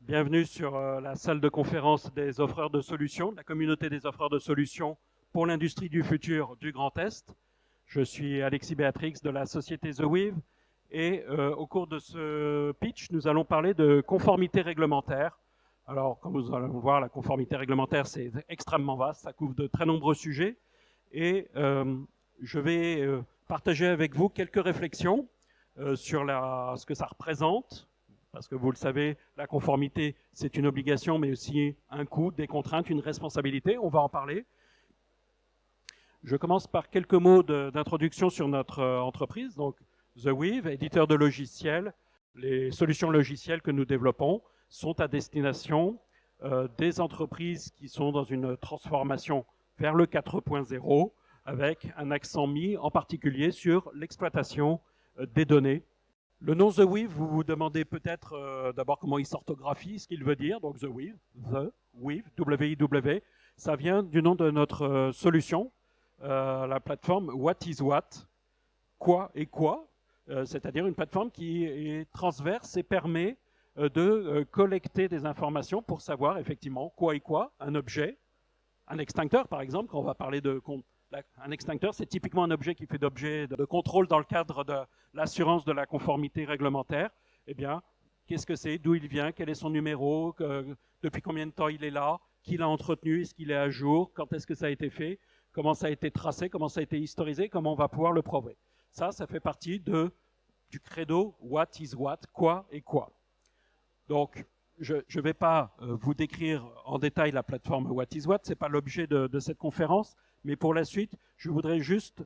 Bienvenue sur la salle de conférence des offreurs de solutions, de la communauté des offreurs de solutions pour l'industrie du futur du Grand Est. Je suis Alexis Béatrix de la société The Weave et au cours de ce pitch, nous allons parler de conformité réglementaire. Alors, comme vous allez voir, la conformité réglementaire, c'est extrêmement vaste, ça couvre de très nombreux sujets et je vais partager avec vous quelques réflexions sur ce que ça représente, parce que vous le savez, la conformité, c'est une obligation, mais aussi un coût, des contraintes, une responsabilité. On va en parler. Je commence par quelques mots d'introduction sur notre entreprise. Donc, The Weave, éditeur de logiciels. Les solutions logicielles que nous développons sont à destination des entreprises qui sont dans une transformation vers le 4.0, avec un accent mis en particulier sur l'exploitation des données. Le nom The Weave, vous vous demandez peut-être d'abord comment il s'orthographie, ce qu'il veut dire. Donc The Weave, W-I-W, ça vient du nom de notre solution, la plateforme What is What, quoi et quoi, c'est-à-dire une plateforme qui est transverse et permet de collecter des informations pour savoir effectivement quoi et quoi, un objet, un extincteur par exemple, quand on va parler de un extincteur, c'est typiquement un objet qui fait d'objet de contrôle dans le cadre de l'assurance de la conformité réglementaire. Eh bien, qu'est-ce que c'est, d'où il vient, quel est son numéro, depuis combien de temps il est là, qui l'a entretenu, est-ce qu'il est à jour, quand est-ce que ça a été fait, comment ça a été tracé, comment ça a été historisé, comment on va pouvoir le prouver. Ça fait partie du credo what is what, quoi et quoi. Donc, je ne vais pas vous décrire en détail la plateforme What is What, ce n'est pas l'objet de cette conférence, mais pour la suite, je voudrais juste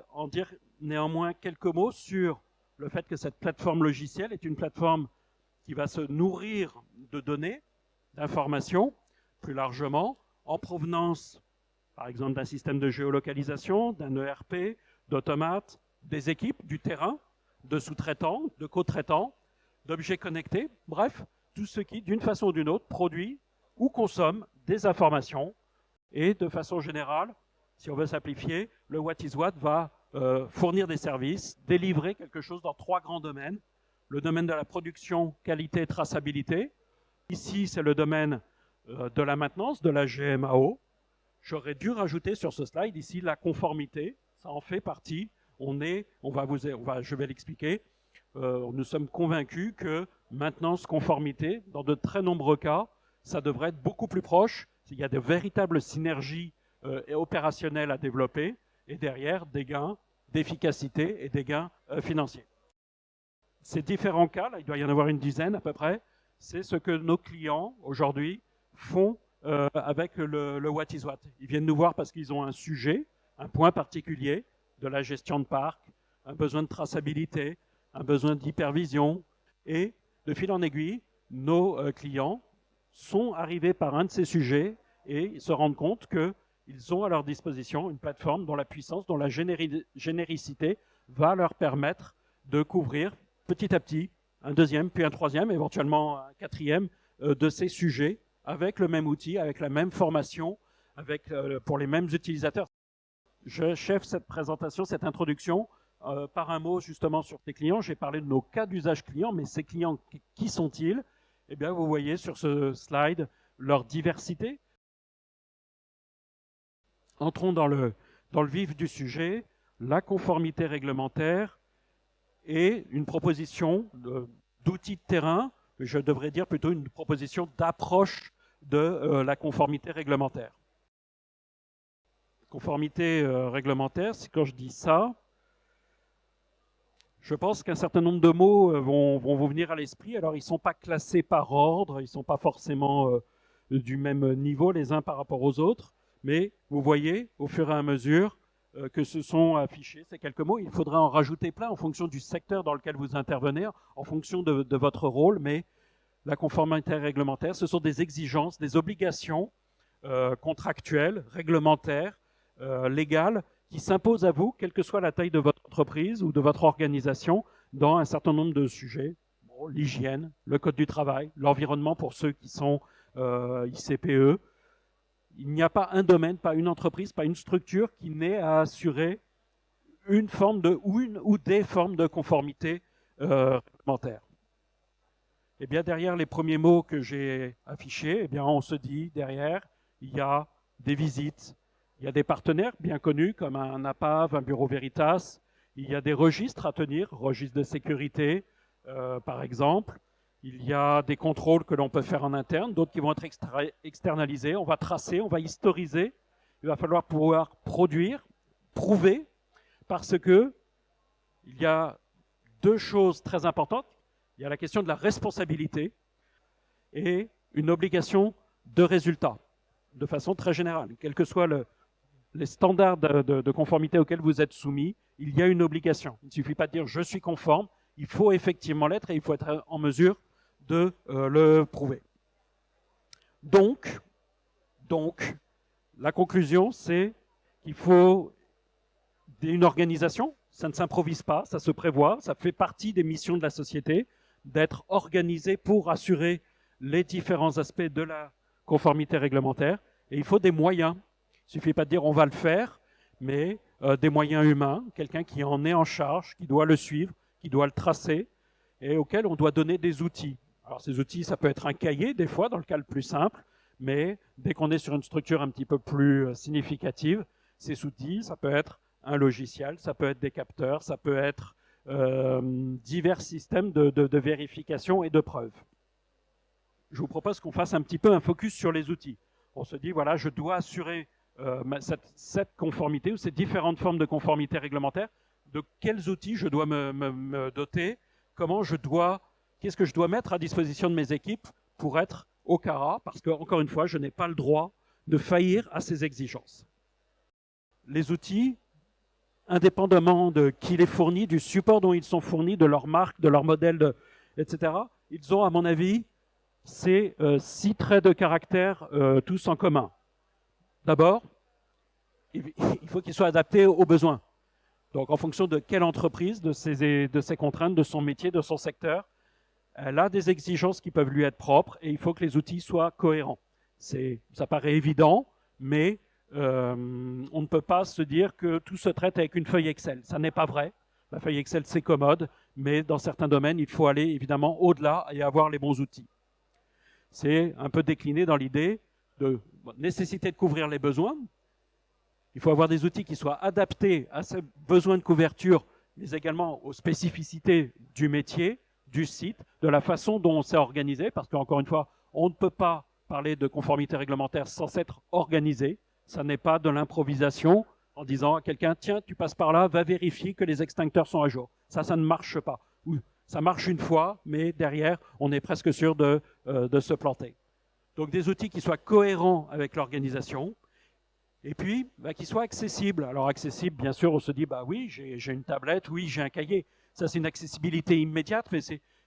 en dire néanmoins quelques mots sur le fait que cette plateforme logicielle est une plateforme qui va se nourrir de données, d'informations, plus largement, en provenance, par exemple, d'un système de géolocalisation, d'un ERP, d'automates, des équipes, du terrain, de sous-traitants, de co-traitants, d'objets connectés, bref, tout ce qui, d'une façon ou d'une autre, produit ou consomme des informations. Et de façon générale, si on veut simplifier, le What is What va fournir des services, délivrer quelque chose dans 3 grands domaines. Le domaine de la production, qualité et traçabilité. Ici, c'est le domaine de la maintenance, de la GMAO. J'aurais dû rajouter sur ce slide ici la conformité. Ça en fait partie. Je vais l'expliquer. Nous sommes convaincus que maintenance, conformité, dans de très nombreux cas, ça devrait être beaucoup plus proche. Il y a de véritables synergies opérationnelles à développer et derrière des gains d'efficacité et des gains financiers. Ces différents cas, là, il doit y en avoir une dizaine à peu près, c'est ce que nos clients aujourd'hui font avec le What is What. Ils viennent nous voir parce qu'ils ont un sujet, un point particulier de la gestion de parc, un besoin de traçabilité, un besoin d'hypervision, et de fil en aiguille, nos clients sont arrivés par un de ces sujets et se rendent compte qu'ils ont à leur disposition une plateforme dont la puissance, dont la généricité va leur permettre de couvrir petit à petit un deuxième, puis un troisième, éventuellement un quatrième de ces sujets avec le même outil, avec la même formation, pour les mêmes utilisateurs. J'achève cette présentation, cette introduction, par un mot justement sur tes clients. J'ai parlé de nos cas d'usage clients, mais ces clients, qui sont-ils? Eh bien, vous voyez sur ce slide leur diversité. Entrons dans le vif du sujet, la conformité réglementaire et une proposition d'outils de terrain, je devrais dire plutôt une proposition d'approche de la conformité réglementaire. Conformité réglementaire, c'est quand je dis ça, je pense qu'un certain nombre de mots vont vous venir à l'esprit. Alors, ils ne sont pas classés par ordre, ils ne sont pas forcément du même niveau les uns par rapport aux autres, mais vous voyez, au fur et à mesure que se sont affichés ces quelques mots, il faudra en rajouter plein en fonction du secteur dans lequel vous intervenez, en fonction de votre rôle, mais la conformité réglementaire, ce sont des exigences, des obligations contractuelles, réglementaires, légales, qui s'imposent à vous, quelle que soit la taille de votre entreprise ou de votre organisation, dans un certain nombre de sujets. Bon, l'hygiène, le code du travail, l'environnement pour ceux qui sont ICPE. Il n'y a pas un domaine, pas une entreprise, pas une structure qui n'ait à assurer une forme ou des formes de conformité réglementaire. Eh bien, derrière les premiers mots que j'ai affichés, eh bien, on se dit, derrière, il y a des visites, il y a des partenaires bien connus comme un APAV, un Bureau Veritas, il y a des registres à tenir, registres de sécurité, par exemple. Il y a des contrôles que l'on peut faire en interne, d'autres qui vont être externalisés. On va tracer, on va historiser. Il va falloir pouvoir produire, prouver, parce que il y a deux choses très importantes. Il y a la question de la responsabilité et une obligation de résultat, de façon très générale. Quels que soient les standards de conformité auxquels vous êtes soumis, il y a une obligation. Il ne suffit pas de dire « je suis conforme », il faut effectivement l'être et il faut être en mesure de le prouver. Donc, la conclusion, c'est qu'il faut une organisation, ça ne s'improvise pas, ça se prévoit, ça fait partie des missions de la société, d'être organisé pour assurer les différents aspects de la conformité réglementaire. Et il faut des moyens. Il ne suffit pas de dire on va le faire, mais des moyens humains, quelqu'un qui en est en charge, qui doit le suivre, qui doit le tracer, et auquel on doit donner des outils. Alors ces outils, ça peut être un cahier, des fois, dans le cas le plus simple, mais dès qu'on est sur une structure un petit peu plus significative, ces outils, ça peut être un logiciel, ça peut être des capteurs, ça peut être divers systèmes de vérification et de preuve. Je vous propose qu'on fasse un petit peu un focus sur les outils. On se dit, voilà, je dois assurer cette conformité ou ces différentes formes de conformité réglementaire. De quels outils je dois me doter, qu'est-ce que je dois mettre à disposition de mes équipes pour être au CARA, parce que, encore une fois, je n'ai pas le droit de faillir à ces exigences. Les outils, indépendamment de qui les fournit, du support dont ils sont fournis, de leur marque, de leur modèle, etc., ils ont, à mon avis, ces 6 traits de caractère tous en commun. D'abord, il faut qu'ils soient adaptés aux besoins. Donc, en fonction de quelle entreprise, de ses contraintes, de son métier, de son secteur, elle a des exigences qui peuvent lui être propres et il faut que les outils soient cohérents. Ça paraît évident, mais on ne peut pas se dire que tout se traite avec une feuille Excel. Ça n'est pas vrai. La feuille Excel, c'est commode, mais dans certains domaines, il faut aller évidemment au-delà et avoir les bons outils. C'est un peu décliné dans l'idée de nécessité de couvrir les besoins. Il faut avoir des outils qui soient adaptés à ces besoins de couverture, mais également aux spécificités du métier, du site, de la façon dont on s'est organisé, parce qu'encore une fois, on ne peut pas parler de conformité réglementaire sans s'être organisé. Ça n'est pas de l'improvisation en disant à quelqu'un « Tiens, tu passes par là, va vérifier que les extincteurs sont à jour ». Ça ne marche pas. Ou ça marche une fois, mais derrière, on est presque sûr de se planter. Donc des outils qui soient cohérents avec l'organisation, et puis qui soient accessibles. Alors accessible, bien sûr, on se dit, bah oui, j'ai une tablette, oui, j'ai un cahier. Ça, c'est une accessibilité immédiate, mais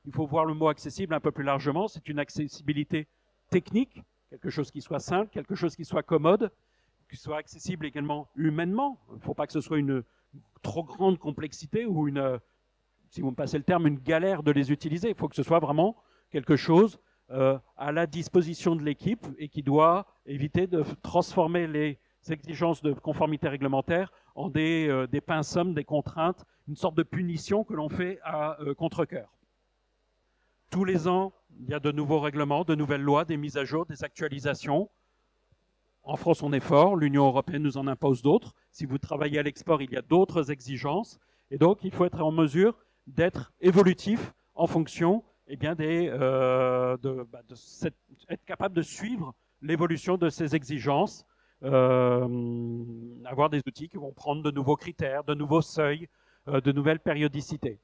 il faut voir le mot accessible un peu plus largement. C'est une accessibilité technique, quelque chose qui soit simple, quelque chose qui soit commode, qui soit accessible également humainement. Il ne faut pas que ce soit une trop grande complexité ou si vous me passez le terme, une galère de les utiliser. Il faut que ce soit vraiment quelque chose à la disposition de l'équipe et qui doit éviter de transformer les exigences de conformité réglementaire en des pinsums, des contraintes, une sorte de punition que l'on fait à contre-cœur. Tous les ans, il y a de nouveaux règlements, de nouvelles lois, des mises à jour, des actualisations. En France, on est fort, l'Union européenne nous en impose d'autres. Si vous travaillez à l'export, il y a d'autres exigences. Et donc, il faut être en mesure d'être évolutif en fonction être capable de suivre l'évolution de ces exigences, avoir des outils qui vont prendre de nouveaux critères, de nouveaux seuils, de nouvelles périodicités.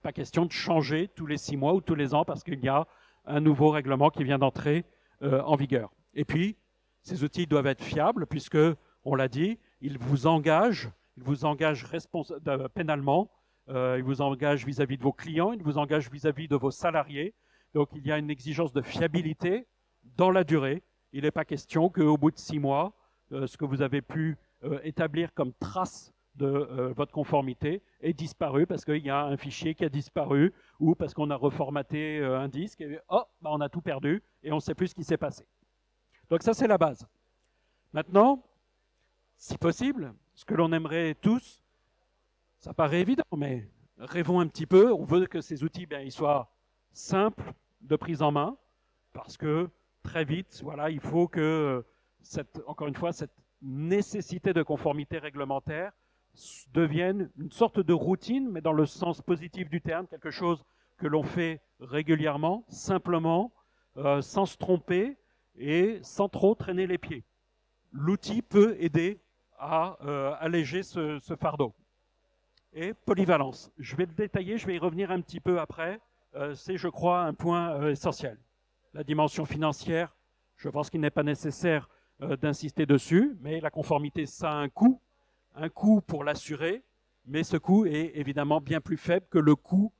Pas question de changer tous les 6 mois ou tous les ans parce qu'il y a un nouveau règlement qui vient d'entrer en vigueur. Et puis, ces outils doivent être fiables puisque, on l'a dit, ils vous engagent pénalement, ils vous engagent vis-à-vis de vos clients, ils vous engagent vis-à-vis de vos salariés. Donc, il y a une exigence de fiabilité dans la durée. Il n'est pas question qu'au bout de 6 mois, ce que vous avez pu établir comme trace de votre conformité ait disparu parce qu'il y a un fichier qui a disparu ou parce qu'on a reformaté un disque et on a tout perdu et on ne sait plus ce qui s'est passé. Donc ça, c'est la base. Maintenant, si possible, ce que l'on aimerait tous, ça paraît évident, mais rêvons un petit peu, on veut que ces outils ils soient simples, de prise en main, parce que très vite, voilà, il faut que, encore une fois, cette nécessité de conformité réglementaire devienne une sorte de routine, mais dans le sens positif du terme, quelque chose que l'on fait régulièrement, simplement, sans se tromper et sans trop traîner les pieds. L'outil peut aider à alléger ce fardeau. Et polyvalence. Je vais le détailler, je vais y revenir un petit peu après. C'est, je crois, un point essentiel. La dimension financière, je pense qu'il n'est pas nécessaire d'insister dessus, mais la conformité, ça a un coût pour l'assurer, mais ce coût est évidemment bien plus faible que le coût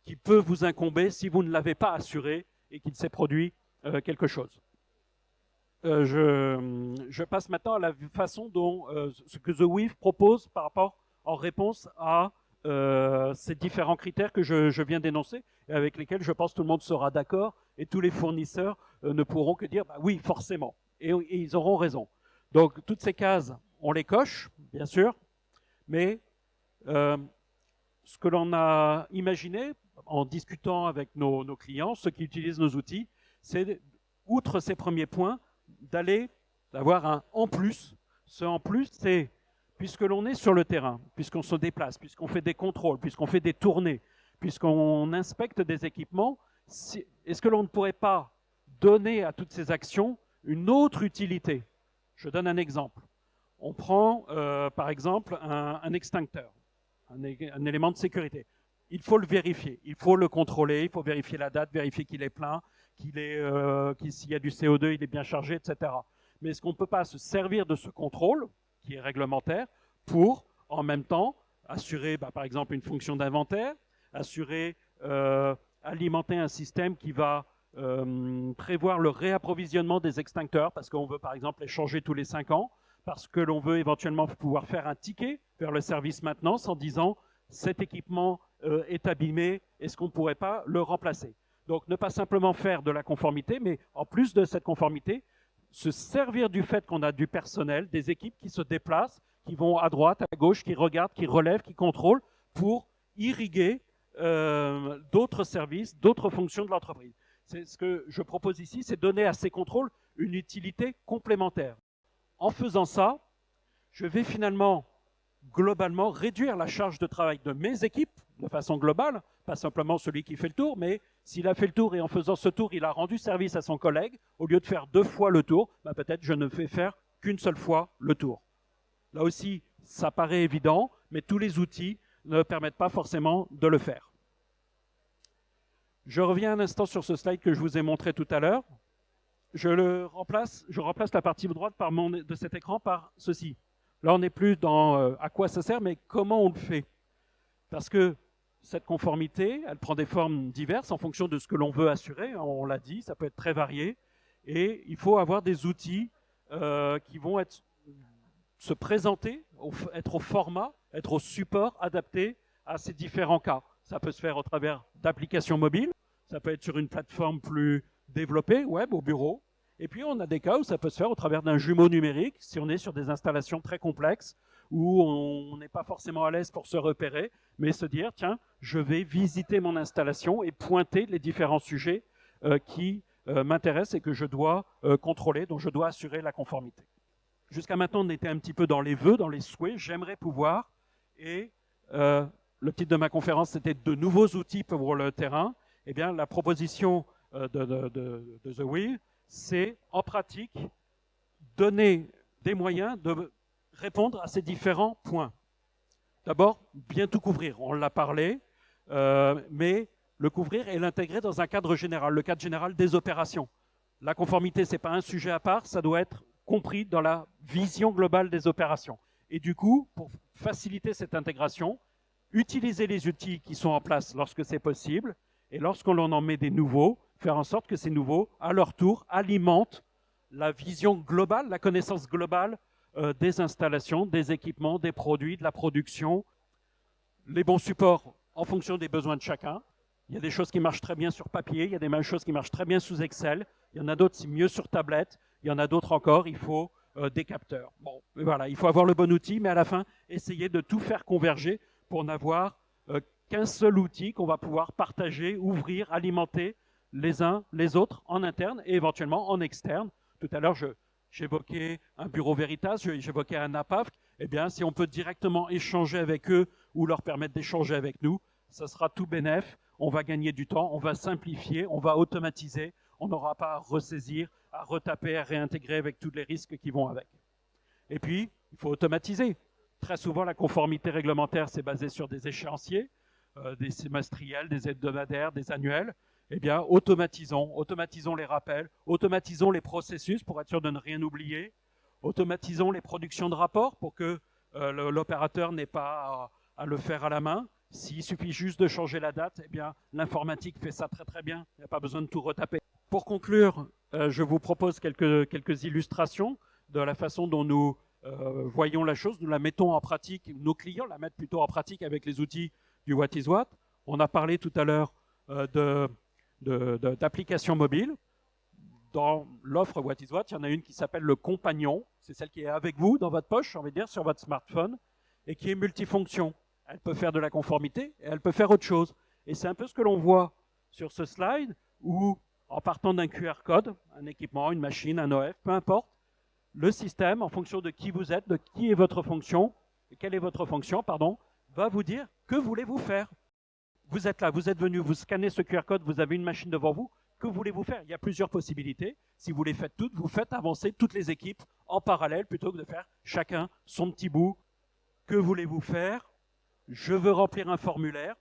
qui peut vous incomber si vous ne l'avez pas assuré et qu'il s'est produit quelque chose. Je passe maintenant à la façon dont ce que The Weave propose par rapport en réponse à ces différents critères que je viens d'énoncer et avec lesquels je pense tout le monde sera d'accord et tous les fournisseurs ne pourront que dire bah oui, forcément. Et ils auront raison. Donc toutes ces cases, on les coche, bien sûr, mais ce que l'on a imaginé en discutant avec nos clients, ceux qui utilisent nos outils, c'est, outre ces premiers points, d'avoir un en plus. Ce en plus, c'est puisque l'on est sur le terrain, puisqu'on se déplace, puisqu'on fait des contrôles, puisqu'on fait des tournées, puisqu'on inspecte des équipements, est-ce que l'on ne pourrait pas donner à toutes ces actions une autre utilité? Je donne un exemple. On prend par exemple un extincteur, un élément de sécurité. Il faut le vérifier, il faut le contrôler, il faut vérifier la date, vérifier qu'il est plein, s'il y a du CO2, il est bien chargé, etc. Mais est-ce qu'on ne peut pas se servir de ce contrôle, qui est réglementaire, pour, en même temps, assurer, par exemple, une fonction d'inventaire, alimenter un système qui va prévoir le réapprovisionnement des extincteurs, parce qu'on veut, par exemple, les changer tous les 5 ans, parce que l'on veut éventuellement pouvoir faire un ticket vers le service maintenance en disant « cet équipement est abîmé, est-ce qu'on ne pourrait pas le remplacer ?» Donc, ne pas simplement faire de la conformité, mais en plus de cette conformité, se servir du fait qu'on a du personnel, des équipes qui se déplacent, qui vont à droite, à gauche, qui regardent, qui relèvent, qui contrôlent, pour irriguer d'autres services, d'autres fonctions de l'entreprise. C'est ce que je propose ici, c'est donner à ces contrôles une utilité complémentaire. En faisant ça, je vais finalement, globalement, réduire la charge de travail de mes équipes, de façon globale, pas simplement celui qui fait le tour, mais s'il a fait le tour et en faisant ce tour, il a rendu service à son collègue, au lieu de faire 2 fois le tour, peut-être je ne fais faire qu'une seule fois le tour. Là aussi, ça paraît évident, mais tous les outils ne permettent pas forcément de le faire. Je reviens un instant sur ce slide que je vous ai montré tout à l'heure. Je remplace la partie droite de cet écran par ceci. Là, on n'est plus dans à quoi ça sert, mais comment on le fait. Parce que cette conformité, elle prend des formes diverses en fonction de ce que l'on veut assurer. On l'a dit, ça peut être très varié. Et il faut avoir des outils qui vont se présenter, être au format, être au support adapté à ces différents cas. Ça peut se faire au travers d'applications mobiles, ça peut être sur une plateforme plus développée, web, au bureau. Et puis on a des cas où ça peut se faire au travers d'un jumeau numérique, si on est sur des installations très complexes, où on n'est pas forcément à l'aise pour se repérer, mais se dire, tiens, je vais visiter mon installation et pointer les différents sujets qui m'intéressent et que je dois contrôler, dont je dois assurer la conformité. Jusqu'à maintenant, on était un petit peu dans les vœux, dans les souhaits, j'aimerais pouvoir, et le titre de ma conférence, c'était « De nouveaux outils pour le terrain ». Eh bien, la proposition de The Weave, c'est en pratique donner des moyens de répondre à ces différents points. D'abord, bien tout couvrir, on l'a parlé, mais le couvrir et l'intégrer dans un cadre général, le cadre général des opérations. La conformité, ce n'est pas un sujet à part, ça doit être compris dans la vision globale des opérations. Et du coup, pour faciliter cette intégration, utiliser les outils qui sont en place lorsque c'est possible, et lorsqu'on en met des nouveaux, faire en sorte que ces nouveaux, à leur tour, alimentent la vision globale, la connaissance globale des installations, des équipements, des produits, de la production, les bons supports en fonction des besoins de chacun. Il y a des choses qui marchent très bien sur papier, il y a des choses qui marchent très bien sous Excel, il y en a d'autres, c'est mieux sur tablette, il y en a d'autres encore, il faut des capteurs. Bon, voilà, il faut avoir le bon outil, mais à la fin, essayer de tout faire converger pour n'avoir qu'un seul outil qu'on va pouvoir partager, ouvrir, alimenter les uns les autres en interne et éventuellement en externe. Tout à l'heure, j'évoquais un Bureau Veritas, j'évoquais un APAF. Eh bien, si on peut directement échanger avec eux ou leur permettre d'échanger avec nous, ça sera tout bénef. On va gagner du temps, on va simplifier, on va automatiser. On n'aura pas à ressaisir, à retaper, à réintégrer avec tous les risques qui vont avec. Et puis, il faut automatiser. Très souvent, la conformité réglementaire, c'est basé sur des échéanciers, des semestriels, des hebdomadaires, des annuels. Eh bien, automatisons les rappels, automatisons les processus pour être sûr de ne rien oublier, automatisons les productions de rapports pour que l'opérateur n'ait pas à le faire à la main. S'il suffit juste de changer la date, eh bien, l'informatique fait ça très très bien. Il n'y a pas besoin de tout retaper. Pour conclure, je vous propose quelques illustrations de la façon dont nous voyons la chose. Nous la mettons en pratique, nos clients la mettent plutôt en pratique avec les outils du What is What. On a parlé tout à l'heure d'applications mobiles. Dans l'offre What is What, il y en a une qui s'appelle le Compagnon. C'est celle qui est avec vous, dans votre poche, j'ai envie de dire, sur votre smartphone, et qui est multifonction. Elle peut faire de la conformité et elle peut faire autre chose. Et c'est un peu ce que l'on voit sur ce slide où, en partant d'un QR code, un équipement, une machine, un OF, peu importe, le système, en fonction de qui vous êtes, de qui est votre fonction, et quelle est votre fonction, pardon, va vous dire que voulez-vous faire. Vous êtes là, vous êtes venu, vous scannez ce QR code, vous avez une machine devant vous, que voulez-vous faire? Il y a plusieurs possibilités. Si vous les faites toutes, vous faites avancer toutes les équipes en parallèle plutôt que de faire chacun son petit bout. Que voulez-vous faire? Je veux remplir un formulaire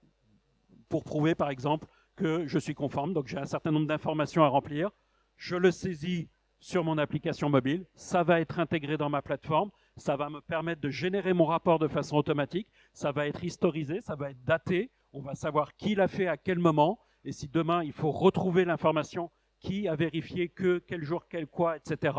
pour prouver, par exemple, que je suis conforme, donc j'ai un certain nombre d'informations à remplir. Je le saisis sur mon application mobile, ça va être intégré dans ma plateforme, ça va me permettre de générer mon rapport de façon automatique, ça va être historisé, ça va être daté, on va savoir qui l'a fait à quel moment, et si demain il faut retrouver l'information, qui a vérifié que, quel jour, quel quoi, etc.,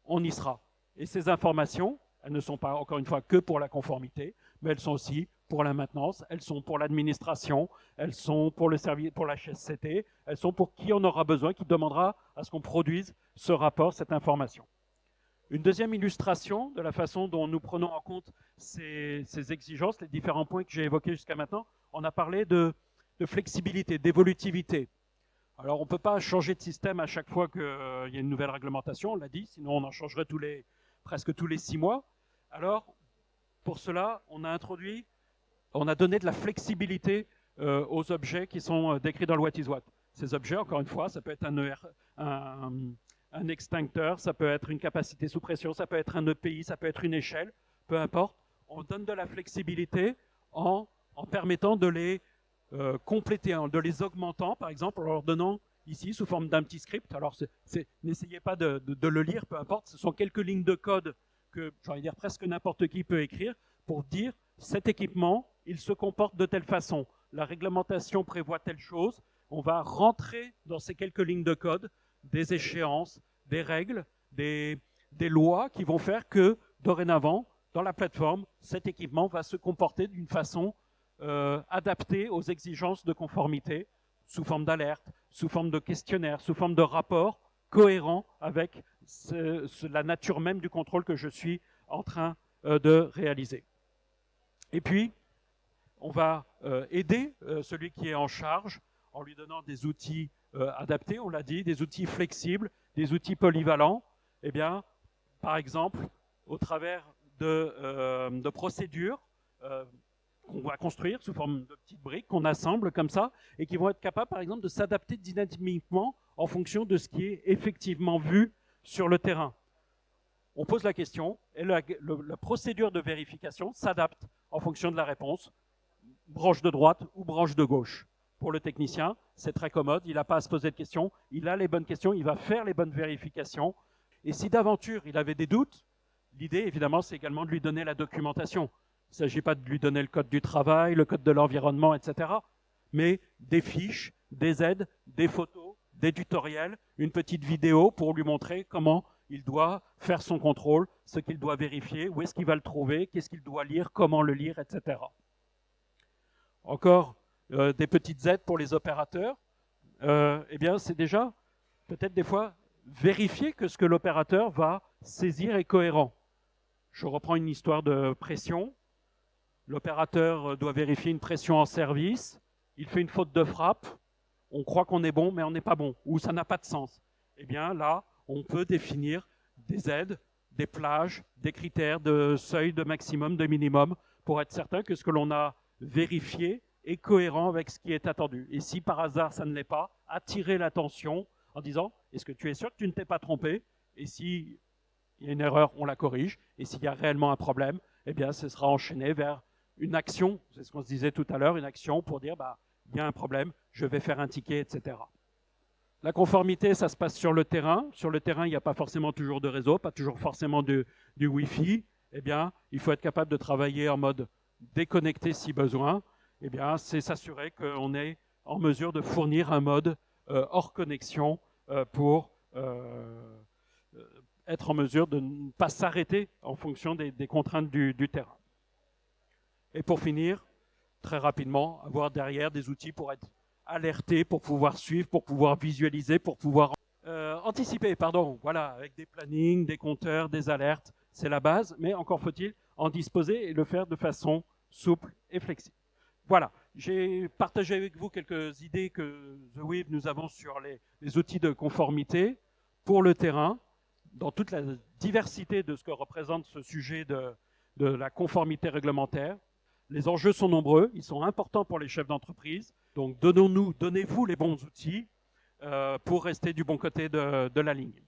on y sera. Et ces informations, elles ne sont pas, encore une fois, que pour la conformité, mais elles sont aussi pour la maintenance, elles sont pour l'administration, elles sont pour le service, pour la HSCT, elles sont pour qui en aura besoin, qui demandera à ce qu'on produise ce rapport, cette information. Une deuxième illustration de la façon dont nous prenons en compte ces exigences, les différents points que j'ai évoqués jusqu'à maintenant, on a parlé de flexibilité, d'évolutivité. Alors on ne peut pas changer de système à chaque fois qu'il y a une nouvelle réglementation, on l'a dit, sinon on en changerait presque tous les 6 mois. Alors pour cela, on a donné de la flexibilité aux objets qui sont décrits dans le What is What. Ces objets, encore une fois, ça peut être un extincteur, ça peut être une capacité sous pression, ça peut être un EPI, ça peut être une échelle, peu importe. On donne de la flexibilité en permettant de les compléter, de les augmentant, par exemple, en leur donnant ici sous forme d'un petit script. Alors, n'essayez pas de le lire, peu importe. Ce sont quelques lignes de code que, j'ai envie de dire, presque n'importe qui peut écrire pour dire cet équipement, il se comporte de telle façon. La réglementation prévoit telle chose. On va rentrer dans ces quelques lignes de code des échéances, des règles, des lois qui vont faire que, dorénavant, dans la plateforme, cet équipement va se comporter d'une façon adaptée aux exigences de conformité, sous forme d'alerte, sous forme de questionnaire, sous forme de rapport cohérent avec la nature même du contrôle que je suis en train de réaliser. Et puis, on va aider celui qui est en charge en lui donnant des outils adaptés, on l'a dit, des outils flexibles, des outils polyvalents. Eh bien, par exemple, au travers de procédures qu'on va construire sous forme de petites briques qu'on assemble comme ça et qui vont être capables, par exemple, de s'adapter dynamiquement en fonction de ce qui est effectivement vu sur le terrain. On pose la question et la procédure de vérification s'adapte en fonction de la réponse, branche de droite ou branche de gauche. Pour le technicien, c'est très commode, il n'a pas à se poser de questions, il a les bonnes questions, il va faire les bonnes vérifications. Et si d'aventure il avait des doutes, l'idée évidemment c'est également de lui donner la documentation. Il ne s'agit pas de lui donner le code du travail, le code de l'environnement, etc. Mais des fiches, des aides, des photos, des tutoriels, une petite vidéo pour lui montrer comment il doit faire son contrôle, ce qu'il doit vérifier, où est-ce qu'il va le trouver, qu'est-ce qu'il doit lire, comment le lire, etc. Encore des petites aides pour les opérateurs. Eh bien, c'est déjà peut-être des fois vérifier que ce que l'opérateur va saisir est cohérent. Je reprends une histoire de pression. L'opérateur doit vérifier une pression en service. Il fait une faute de frappe. on croit qu'on est bon, mais on n'est pas bon, ou ça n'a pas de sens. Eh bien là, on peut définir des aides, des plages, des critères de seuil, de maximum, de minimum, pour être certain que ce que l'on a vérifié est cohérent avec ce qui est attendu. Et si par hasard ça ne l'est pas, attirer l'attention en disant « Est-ce que tu es sûr que tu ne t'es pas trompé ?» Et s'il y a une erreur, on la corrige. Et s'il y a réellement un problème, eh bien, ce sera enchaîné vers une action, c'est ce qu'on se disait tout à l'heure, une action pour dire bah, il y a un problème, je vais faire un ticket, etc. La conformité, ça se passe sur le terrain. Sur le terrain, il n'y a pas forcément toujours de réseau, pas toujours forcément du Wi-Fi. Eh bien, il faut être capable de travailler en mode déconnecté si besoin. Eh bien, c'est s'assurer qu'on est en mesure de fournir un mode hors connexion pour être en mesure de ne pas s'arrêter en fonction des contraintes du terrain. Et pour finir, très rapidement, avoir derrière des outils pour être alerté, pour pouvoir suivre, pour pouvoir visualiser, pour pouvoir anticiper, pardon, voilà, avec des plannings, des compteurs, des alertes, c'est la base, mais encore faut-il en disposer et le faire de façon souple et flexible. Voilà, j'ai partagé avec vous quelques idées que The Weave nous avons sur les outils de conformité pour le terrain, dans toute la diversité de ce que représente ce sujet de la conformité réglementaire. Les enjeux sont nombreux, ils sont importants pour les chefs d'entreprise. Donc donnez-vous les bons outils pour rester du bon côté de la ligne.